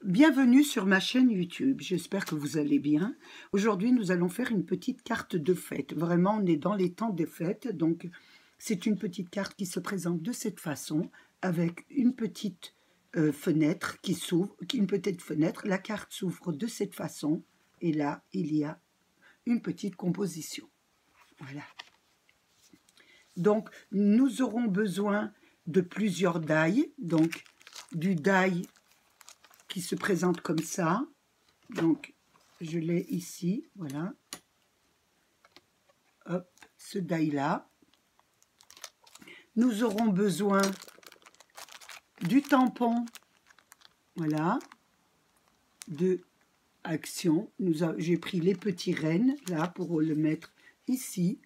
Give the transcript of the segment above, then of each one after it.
Bienvenue sur ma chaîne YouTube, j'espère que vous allez bien. Aujourd'hui, nous allons faire une petite carte de fête. Vraiment, on est dans les temps des fêtes, donc c'est une petite carte qui se présente de cette façon, avec une petite fenêtre qui s'ouvre, une petite fenêtre. La carte s'ouvre de cette façon, et là, il y a une petite composition. Voilà. Donc, nous aurons besoin de plusieurs die, donc du die qui se présente comme ça. Donc, je l'ai ici, voilà. Hop, ce die-là. Nous aurons besoin du tampon, voilà, de action. J'ai pris les petits rennes, là, pour le mettre ici,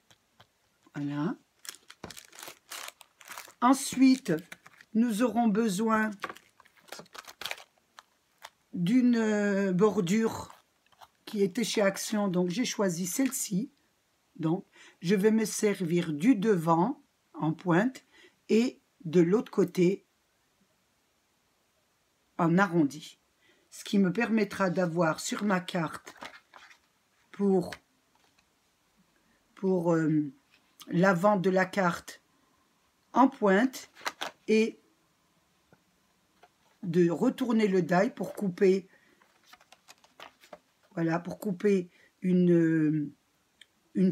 voilà. Ensuite, nous aurons besoin d'une bordure qui était chez Action, donc j'ai choisi celle-ci. Donc, je vais me servir du devant en pointe et de l'autre côté en arrondi. Ce qui me permettra d'avoir sur ma carte pour l'avant de la carte en pointe et de retourner le die pour couper, voilà, pour couper une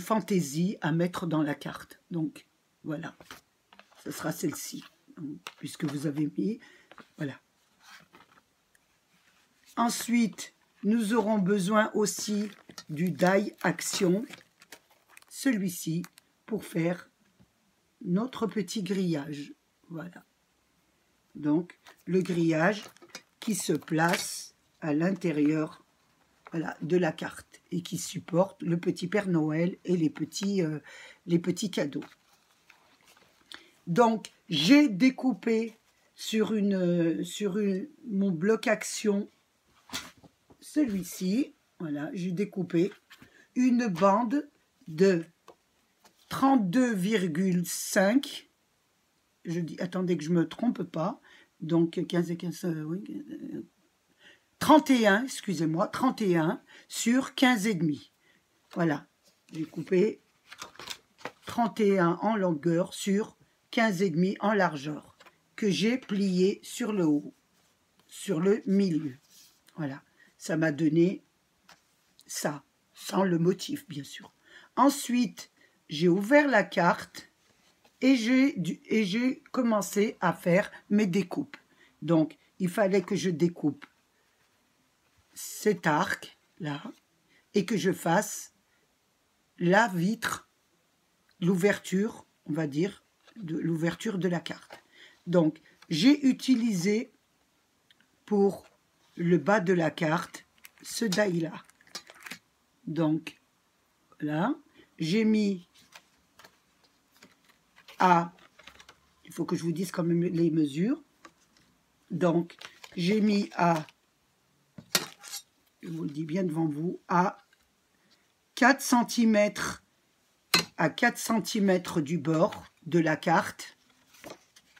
fantaisie à mettre dans la carte. Donc voilà, ce sera celle-ci, puisque vous avez mis, voilà. Ensuite, nous aurons besoin aussi du die action, celui-ci, pour faire notre petit grillage, voilà. Donc, le grillage qui se place à l'intérieur, voilà, de la carte et qui supporte le petit Père Noël et les petits cadeaux. Donc, j'ai découpé sur mon bloc action, celui-ci, voilà, j'ai découpé une bande de 32,5. Je dis, attendez que je ne me trompe pas, donc 15 et 15, oui, 31, excusez-moi, 31 sur 15 et demi. Voilà, j'ai coupé 31 en longueur sur 15 et demi en largeur, que j'ai plié sur le haut, sur le milieu. Voilà, ça m'a donné ça, sans le motif, bien sûr. Ensuite, j'ai ouvert la carte et j'ai commencé à faire mes découpes. Donc, il fallait que je découpe cet arc là et que je fasse la vitre, l'ouverture, on va dire, de l'ouverture de la carte. Donc, j'ai utilisé pour le bas de la carte ce die là. Donc, là, j'ai mis à, il faut que je vous dise quand même les mesures. Donc, j'ai mis à, je vous le dis bien devant vous, à 4 cm, à 4 cm du bord de la carte.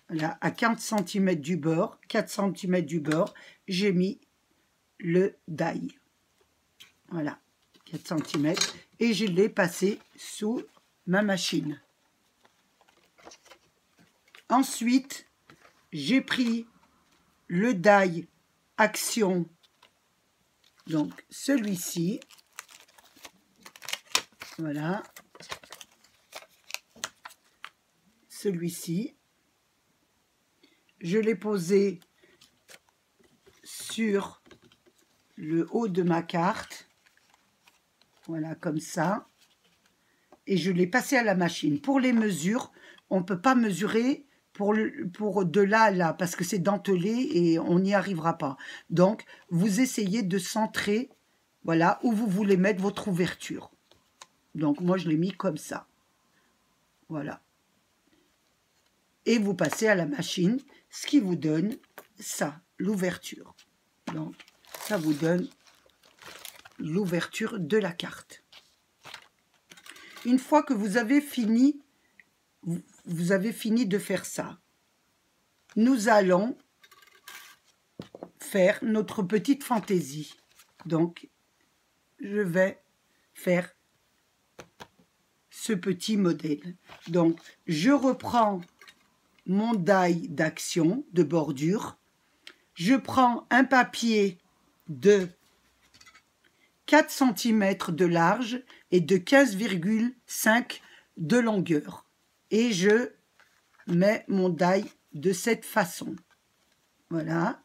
Là, à 4 cm du bord, 4 cm du bord, j'ai mis le die. Voilà, 4 cm. Et je l'ai passé sous ma machine. Ensuite, j'ai pris le die action, donc celui-ci, voilà, celui-ci, je l'ai posé sur le haut de ma carte, voilà, comme ça, et je l'ai passé à la machine. Pour les mesures, on ne peut pas mesurer pour de là à là, parce que c'est dentelé et on n'y arrivera pas. Donc, vous essayez de centrer, voilà, où vous voulez mettre votre ouverture. Donc, moi, je l'ai mis comme ça. Voilà. Et vous passez à la machine, ce qui vous donne ça, l'ouverture. Donc, ça vous donne l'ouverture de la carte. Une fois que vous avez fini de faire ça, nous allons faire notre petite fantaisie. Donc, je vais faire ce petit modèle. Donc, je reprends mon die d'action, de bordure. Je prends un papier de 4 cm de large et de 15,5 de longueur. Et je mets mon die de cette façon. Voilà.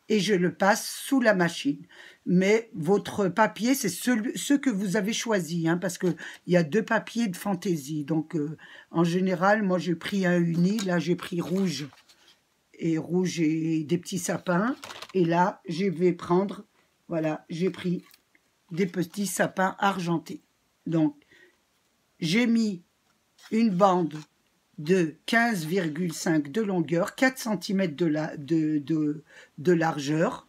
Et je le passe sous la machine. Mais votre papier, c'est ce que vous avez choisi, hein, parce qu'il y a 2 papiers de fantaisie. Donc, en général, moi, j'ai pris un uni. Là, j'ai pris rouge et des petits sapins. Et là, je vais prendre, voilà, j'ai pris des petits sapins argentés. Donc, j'ai mis une bande de 15,5 de longueur, 4 cm de largeur,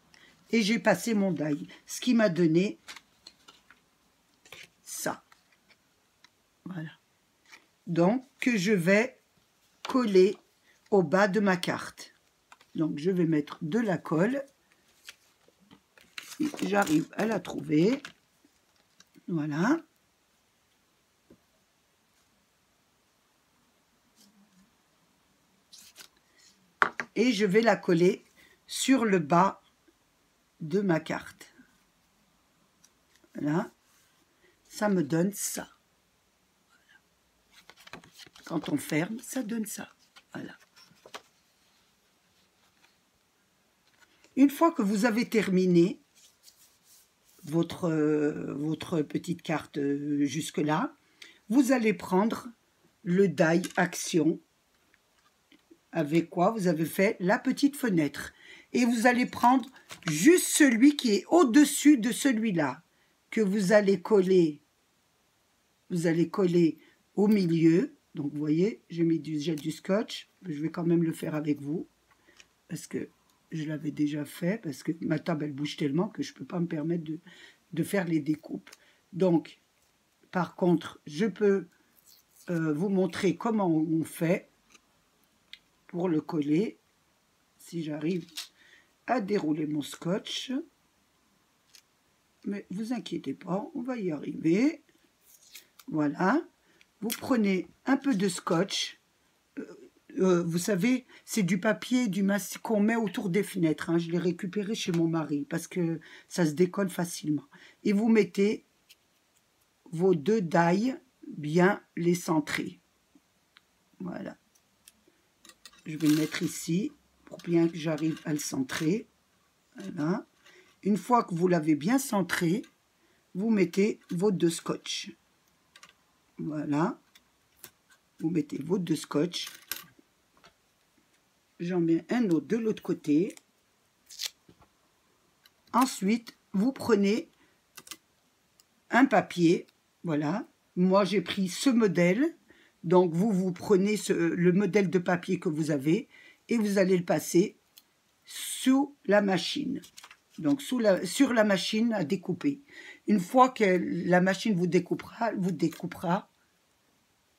et j'ai passé mon die, ce qui m'a donné ça. Voilà. Donc, que je vais coller au bas de ma carte. Donc, je vais mettre de la colle, si j'arrive à la trouver. Voilà. Et je vais la coller sur le bas de ma carte. Voilà. Ça me donne ça. Voilà. Quand on ferme, ça donne ça. Voilà. Une fois que vous avez terminé votre petite carte jusque-là, vous allez prendre le die action. Avec quoi vous avez fait la petite fenêtre. Et vous allez prendre juste celui qui est au-dessus de celui-là, que vous allez coller. Vous allez coller au milieu. Donc, vous voyez, j'ai mis du scotch. Je vais quand même le faire avec vous, parce que je l'avais déjà fait, parce que ma table, elle bouge tellement que je ne peux pas me permettre de faire les découpes. Donc, par contre, je peux vous montrer comment on fait pour le coller, si j'arrive à dérouler mon scotch. Mais vous inquiétez pas, on va y arriver. Voilà. Vous prenez un peu de scotch. Vous savez, c'est du papier du mastic qu'on met autour des fenêtres. Hein. Je l'ai récupéré chez mon mari parce que ça se décolle facilement. Et vous mettez vos 2 die, bien les centrer. Voilà. Je vais le mettre ici pour bien que j'arrive à le centrer. Voilà. Une fois que vous l'avez bien centré, vous mettez vos 2 scotch. Voilà. Vous mettez vos 2 scotch. J'en mets un autre de l'autre côté. Ensuite, vous prenez un papier. Voilà. Moi, j'ai pris ce modèle. Donc, vous prenez le modèle de papier que vous avez et vous allez le passer sous la machine. Donc, sur la machine à découper. Une fois que la machine vous découpera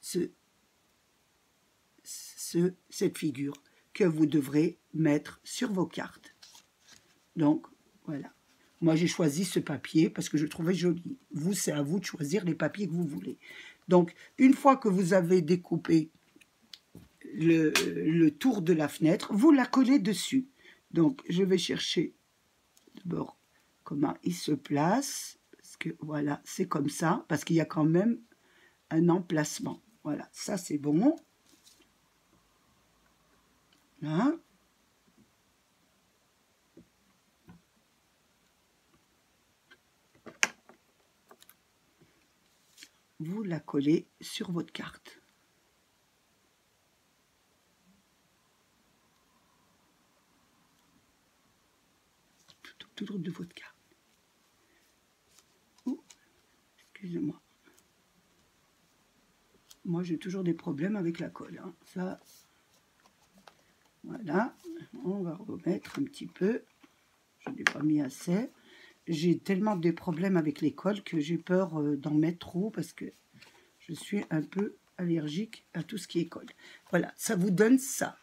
cette figure que vous devrez mettre sur vos cartes. Donc, voilà. Moi, j'ai choisi ce papier parce que je le trouvais joli. Vous, c'est à vous de choisir les papiers que vous voulez. Donc, une fois que vous avez découpé le tour de la fenêtre, vous la collez dessus. Donc, je vais chercher d'abord comment il se place. Parce que, voilà, c'est comme ça. Parce qu'il y a quand même un emplacement. Voilà, ça, c'est bon. Là. Vous la collez sur votre carte. Tout autour de votre carte. Oh, excusez-moi. Moi, j'ai toujours des problèmes avec la colle. Hein. Ça, voilà. On va remettre un petit peu. Je n'ai pas mis assez. J'ai tellement de problèmes avec les colles que j'ai peur d'en mettre trop parce que je suis un peu allergique à tout ce qui est colle. Voilà, ça vous donne ça.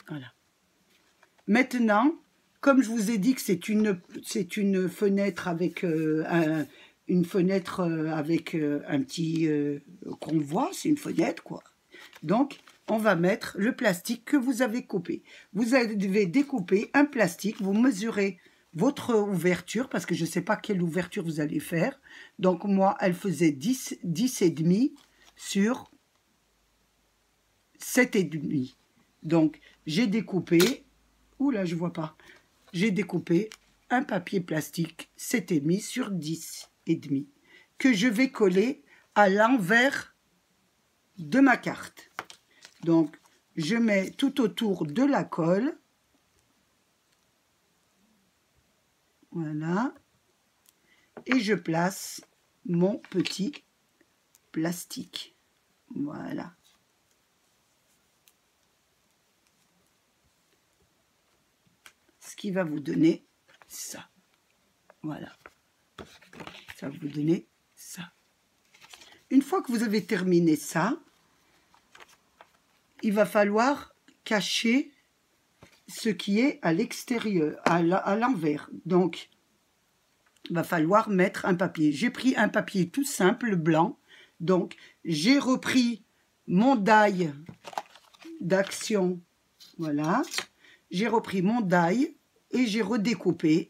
Voilà. Maintenant, comme je vous ai dit que c'est une fenêtre avec un petit qu'on voit, c'est une fenêtre quoi. Donc on va mettre le plastique que vous avez coupé. Vous devez découper un plastique, vous mesurez votre ouverture, parce que je ne sais pas quelle ouverture vous allez faire. Donc moi, elle faisait 10,5 sur 7,5. Donc j'ai découpé, oula je vois pas, j'ai découpé un papier plastique 7,5 sur 10,5 que je vais coller à l'envers de ma carte. Donc je mets tout autour de la colle. Voilà. Et je place mon petit plastique. Voilà. Ce qui va vous donner ça. Voilà. Ça va vous donner ça. Une fois que vous avez terminé ça, il va falloir cacher ce qui est à l'extérieur, à l'envers. Donc, il va falloir mettre un papier. J'ai pris un papier tout simple, blanc. Donc, j'ai repris mon die d'action. Voilà. J'ai repris mon die et j'ai redécoupé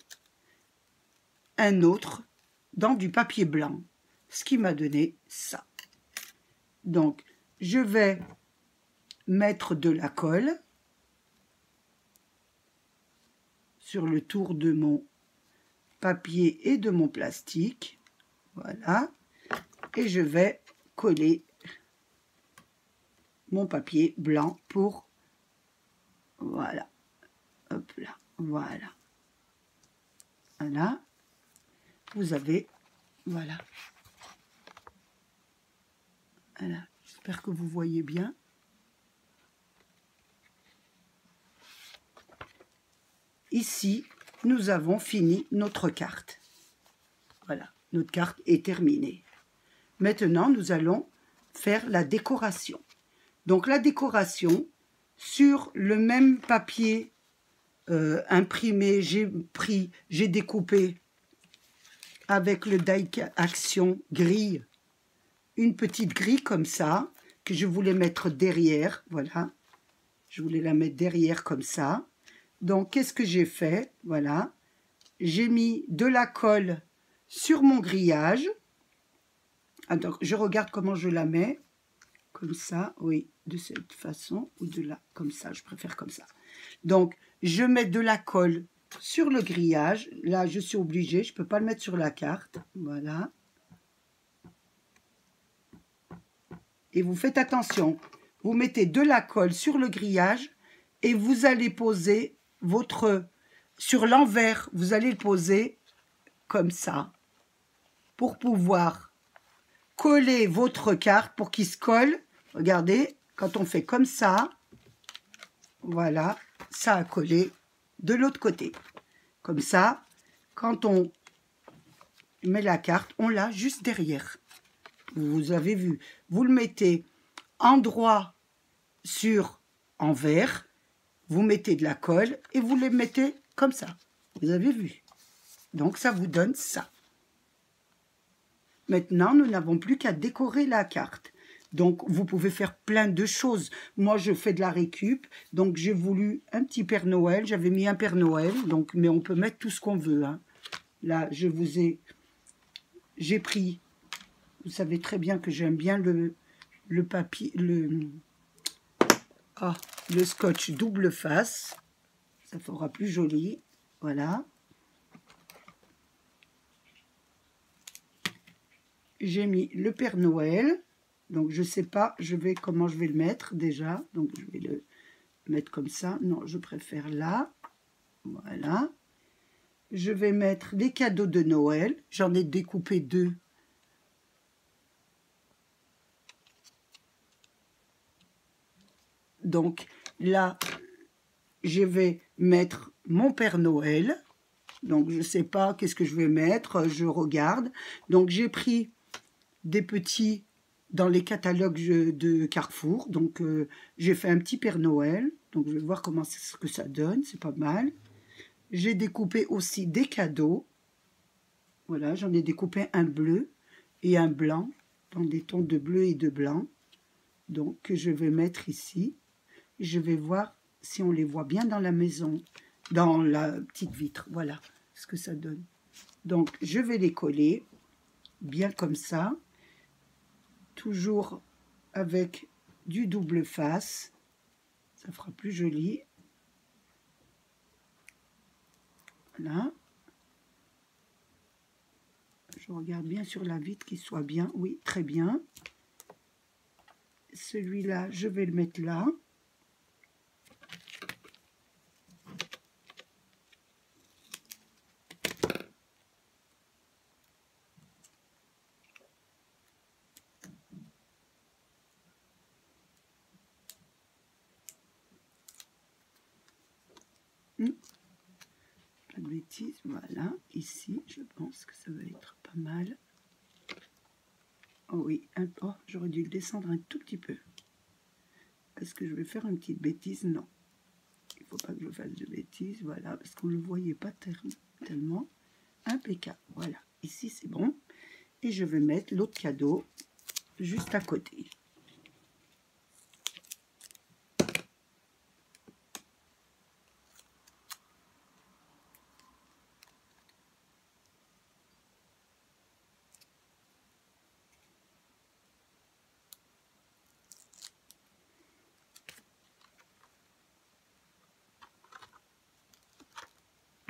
un autre dans du papier blanc. Ce qui m'a donné ça. Donc, je vais mettre de la colle sur le tour de mon papier et de mon plastique. Voilà. Et je vais coller mon papier blanc pour... Voilà. Hop là. Voilà. Voilà. Vous avez... Voilà. Voilà. J'espère que vous voyez bien. Ici, nous avons fini notre carte. Voilà, notre carte est terminée. Maintenant, nous allons faire la décoration. Donc, la décoration, sur le même papier imprimé, j'ai découpé avec le die action grille, une petite grille comme ça, que je voulais mettre derrière. Voilà, je voulais la mettre derrière comme ça. Donc, qu'est-ce que j'ai fait? Voilà, j'ai mis de la colle sur mon grillage. Alors, je regarde comment je la mets. Comme ça, oui, de cette façon, ou de là, comme ça, je préfère comme ça. Donc, je mets de la colle sur le grillage. Là, je suis obligée, je ne peux pas le mettre sur la carte. Voilà. Et vous faites attention, vous mettez de la colle sur le grillage et vous allez poser votre... Sur l'envers, vous allez le poser comme ça pour pouvoir coller votre carte pour qu'il se colle. Regardez, quand on fait comme ça, voilà, ça a collé de l'autre côté. Comme ça, quand on met la carte, on l'a juste derrière. Vous avez vu, vous le mettez en droit sur envers, vous mettez de la colle et vous les mettez comme ça. Vous avez vu. Donc, ça vous donne ça. Maintenant, nous n'avons plus qu'à décorer la carte. Donc, vous pouvez faire plein de choses. Moi, je fais de la récup. Donc, j'ai voulu un petit Père Noël. J'avais mis un Père Noël. Donc, mais on peut mettre tout ce qu'on veut. Hein. Là, j'ai pris... Vous savez très bien que j'aime bien le papier... le scotch double face. Ça fera plus joli. Voilà. J'ai mis le Père Noël. Donc, je ne sais pas comment je vais le mettre déjà. Donc, je vais le mettre comme ça. Non, je préfère là. Voilà. Je vais mettre les cadeaux de Noël. J'en ai découpé 2. Donc, là, je vais mettre mon Père Noël. Donc, je ne sais pas qu'est-ce que je vais mettre. Je regarde. Donc, j'ai pris des petits dans les catalogues de Carrefour. Donc, j'ai fait un petit Père Noël. Donc, je vais voir comment ce que ça donne. C'est pas mal. J'ai découpé aussi des cadeaux. Voilà, j'en ai découpé un bleu et un blanc, dans des tons de bleu et de blanc. Donc, que je vais mettre ici. Je vais voir si on les voit bien dans la maison, dans la petite vitre. Voilà ce que ça donne. Donc, je vais les coller bien comme ça. Toujours avec du double face. Ça fera plus joli. Voilà. Je regarde bien sur la vitre qu'il soit bien. Oui, très bien. Celui-là, je vais le mettre là. Pas de bêtises, voilà. Ici, je pense que ça va être pas mal. Oh oui, oh, j'aurais dû le descendre un tout petit peu. Est-ce que je vais faire une petite bêtise? Non. Il ne faut pas que je fasse de bêtises, voilà, parce qu'on ne le voyait pas tellement. Impeccable, voilà. Ici, c'est bon. Et je vais mettre l'autre cadeau juste à côté.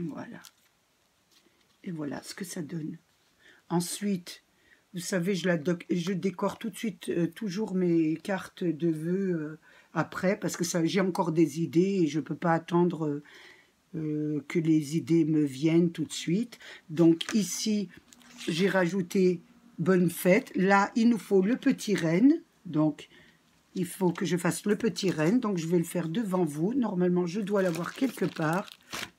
Voilà. Et voilà ce que ça donne. Ensuite, vous savez, je décore tout de suite toujours mes cartes de vœux après, parce que j'ai encore des idées et je ne peux pas attendre que les idées me viennent tout de suite. Donc ici, j'ai rajouté bonne fête. Là, il nous faut le petit renne. Donc, il faut que je fasse le petit renne. Donc, je vais le faire devant vous. Normalement, je dois l'avoir quelque part.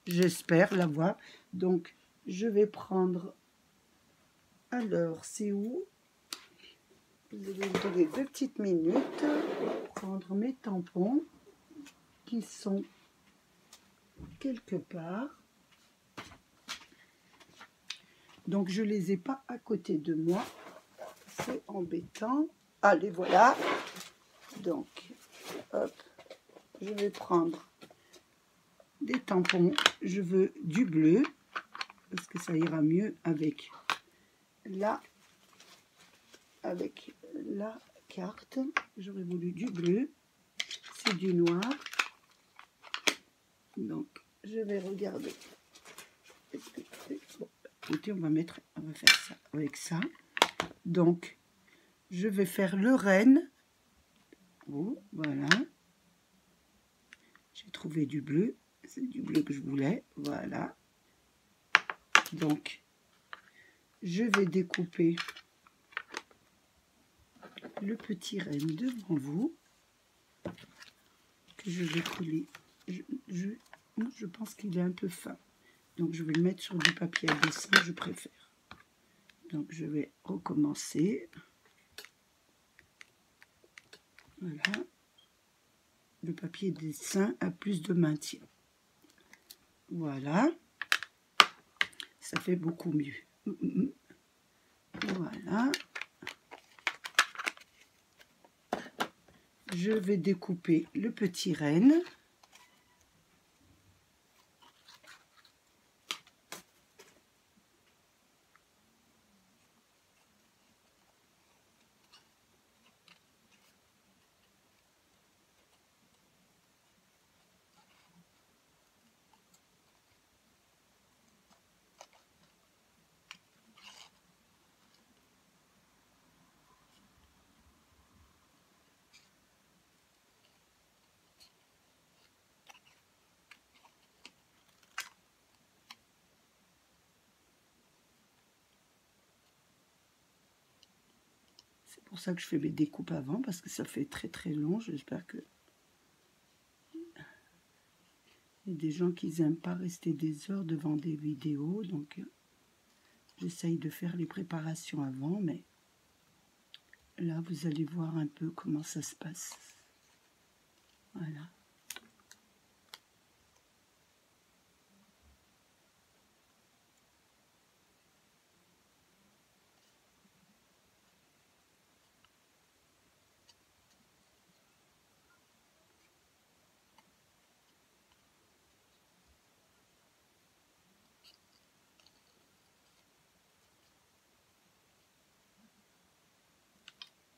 J'espère l'avoir. Donc, je vais prendre... Alors, c'est où? Vous allez me donner 2 petites minutes pour prendre mes tampons qui sont quelque part. Donc, je ne les ai pas à côté de moi. C'est embêtant. Allez, voilà. Donc, hop, je vais prendre des tampons. Je veux du bleu, parce que ça ira mieux avec la carte. J'aurais voulu du bleu. C'est du noir. Donc, je vais regarder. Bon, écoutez, on va faire ça avec ça. Donc, je vais faire le renne. Oh, voilà. J'ai trouvé du bleu. C'est du bleu que je voulais. Voilà. Donc, je vais découper le petit renne devant vous. Que je vais coller. Je pense qu'il est un peu fin. Donc, je vais le mettre sur du papier à dessin, je préfère. Donc, je vais recommencer. Voilà. Le papier dessin a plus de maintien. Voilà. Ça fait beaucoup mieux. Voilà. Je vais découper le petit renne. C'est pour ça que je fais mes découpes avant, parce que ça fait très très long. J'espère que il y a des gens qui n'aiment pas rester des heures devant des vidéos, donc j'essaye de faire les préparations avant, mais là vous allez voir un peu comment ça se passe. Voilà.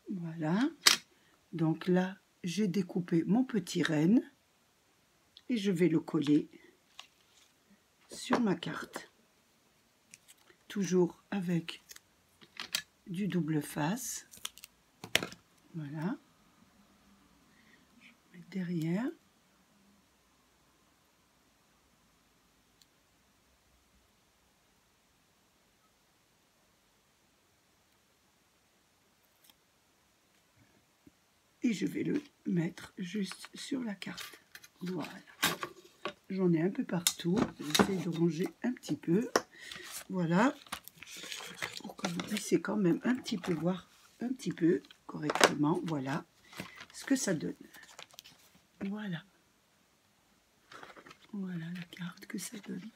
Voilà. Donc là, j'ai découpé mon petit renne et je vais le coller sur ma carte. Toujours avec du double face. Voilà. Je vais mettre derrière. Et je vais le mettre juste sur la carte. Voilà. J'en ai un peu partout. J'essaie de ranger un petit peu. Voilà. Pour que vous puissiez quand même un petit peu voir un petit peu correctement. Voilà ce que ça donne. Voilà. Voilà la carte que ça donne.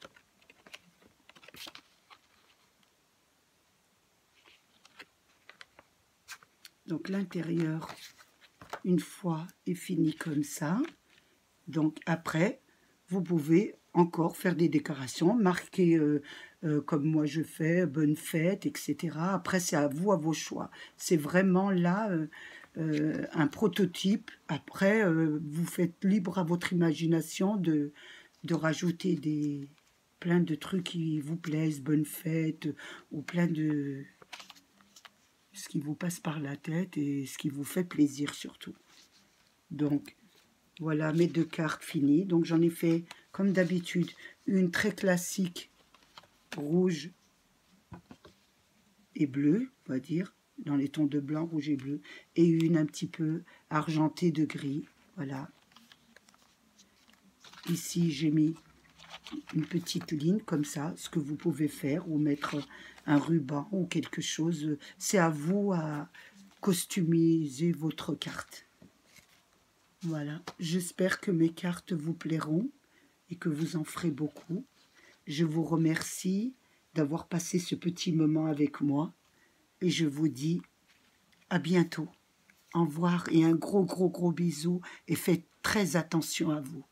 Donc l'intérieur, une fois est fini comme ça, donc après, vous pouvez encore faire des décorations, marquer comme moi je fais, bonne fête, etc. Après, c'est à vous, à vos choix. C'est vraiment là un prototype. Après, vous faites libre à votre imagination de rajouter plein de trucs qui vous plaisent, bonne fête, ou plein de ce qui vous passe par la tête et ce qui vous fait plaisir surtout. Donc, voilà mes 2 cartes finies. Donc, j'en ai fait, comme d'habitude, une très classique, rouge et bleu, on va dire, dans les tons de blanc, rouge et bleu, et une un petit peu argentée de gris. Voilà. Ici, j'ai mis une petite ligne comme ça, ce que vous pouvez faire, ou mettre un ruban ou quelque chose. C'est à vous à customiser votre carte. Voilà, j'espère que mes cartes vous plairont et que vous en ferez beaucoup. Je vous remercie d'avoir passé ce petit moment avec moi et je vous dis à bientôt. Au revoir et un gros bisou et faites très attention à vous.